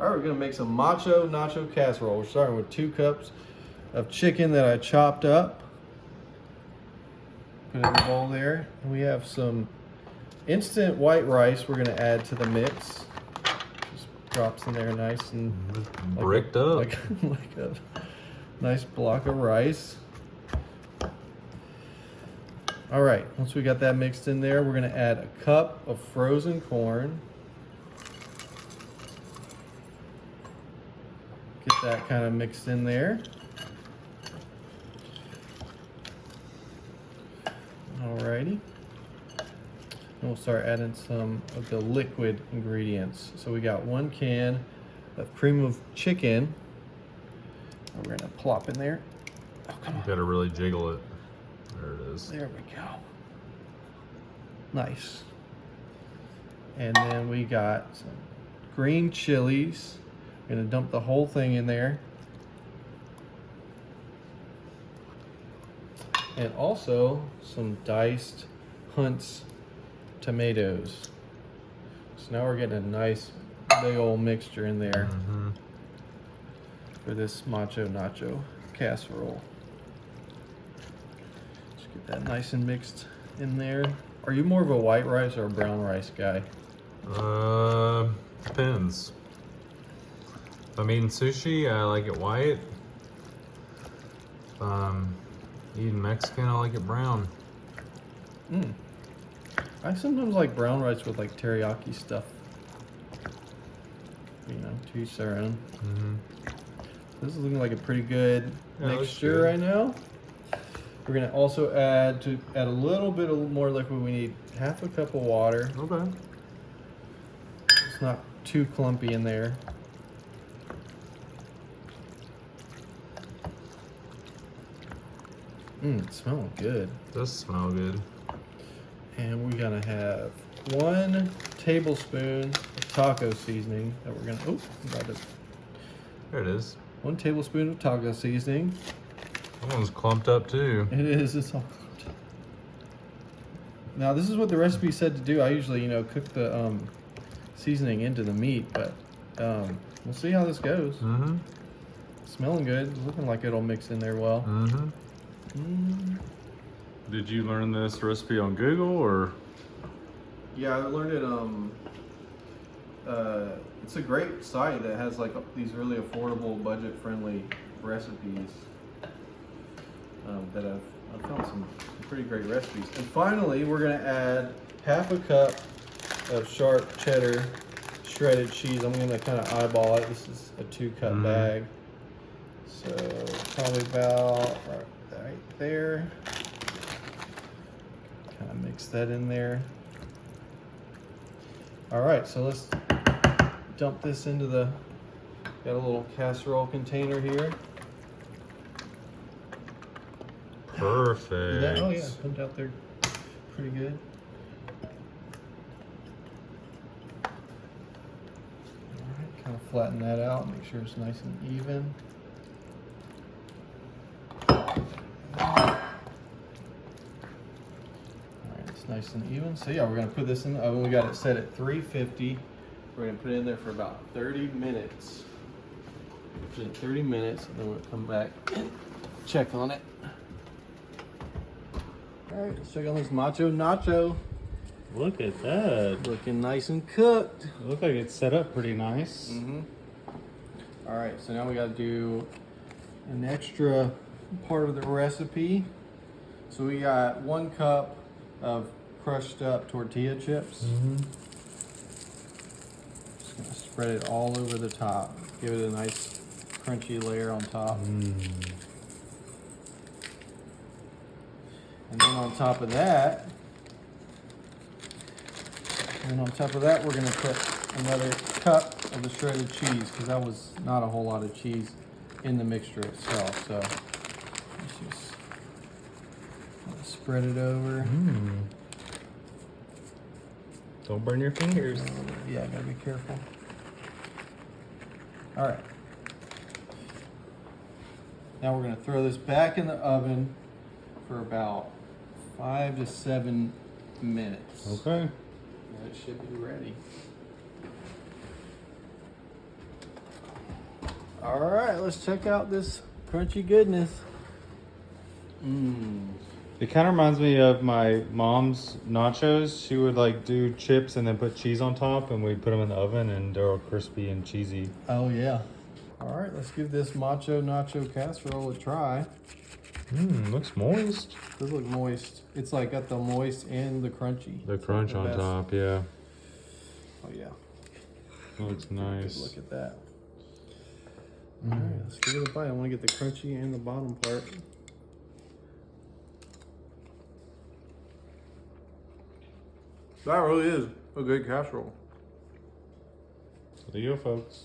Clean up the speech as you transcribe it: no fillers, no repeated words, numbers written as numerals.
All right, we're gonna make some Macho Nacho Casserole. We're starting with 2 cups of chicken that I chopped up. Put it in the bowl there. And we have some instant white rice we're gonna add to the mix. Just drops in there nice and bricked up. like a nice block of rice. All right, once we got that mixed in there, we're gonna add a cup of frozen corn. Get that kind of mixed in there. Alrighty. And we'll start adding some of the liquid ingredients. So we got 1 can of cream of chicken. We're gonna plop in there. Oh, come on. You gotta really jiggle it. There it is. There we go. Nice. And then we got some green chilies. We're gonna dump the whole thing in there. And also some diced Hunt's tomatoes. So now we're getting a nice big old mixture in there for this Macho Nacho Casserole. Just get that nice and mixed in there. Are you more of a white rice or a brown rice guy? Depends. If I'm eating sushi, I like it white. If I'm eating Mexican, I like it brown. I sometimes like brown rice with like teriyaki stuff. You know, to each their own. This is looking like a pretty good mixture right now. We're gonna also add a little bit more liquid. We need 1/2 cup of water. Okay. It's not too clumpy in there. It's smelling good. It does smell good. And we're gonna have 1 tablespoon of taco seasoning that we're gonna, got it. There it is. 1 tablespoon of taco seasoning. That one's clumped up too. It is, it's all clumped. Now this is what the recipe said to do. I usually, cook the seasoning into the meat, but we'll see how this goes. Smelling good, it's looking like it'll mix in there well. Did you learn this recipe on Google or? Yeah, I learned it. It's a great site that has like these really affordable, budget-friendly recipes. That I've found some pretty great recipes. And finally, we're gonna add 1/2 cup of sharp cheddar shredded cheese. I'm gonna kind of eyeball it. This is a 2-cup bag, so probably about right there. Kind of mix that in there. All right, so let's dump this into got a little casserole container here. Perfect. Oh yeah, comes out there pretty good. All right, kind of flatten that out, make sure it's nice and even. It's nice and even. So yeah, we're gonna put this in the oven. We got it set at 350. We're gonna put it in there for about 30 minutes. Put it in 30 minutes, and then we'll come back and check on it. All right, let's check on this Macho Nacho. Look at that. Looking nice and cooked. Looks like it's set up pretty nice. All right, so now we gotta do an extra part of the recipe. So we got 1 cup of crushed up tortilla chips. Just gonna spread it all over the top. Give it a nice crunchy layer on top. And then on top of that, we're gonna put another cup of the shredded cheese, because that was not a whole lot of cheese in the mixture itself. So let's just spread it over. Don't burn your fingers. Yeah, gotta be careful. All right. Now we're gonna throw this back in the oven for about 5 to 7 minutes. Okay. And it should be ready. All right, let's check out this crunchy goodness. Mmm. It kind of reminds me of my mom's nachos. She would like do chips and then put cheese on top, and we'd put them in the oven, and they're all crispy and cheesy. Oh yeah. All right, let's give this Macho Nacho Casserole a try. Looks moist. Does look moist. It's like got the moist and the crunchy. The It's crunch like the on best. top, yeah. Oh yeah. Looks Good nice. look at that. All right, let's give it a bite. I want to get the crunchy and the bottom part. That really is a good casserole. There you go, folks.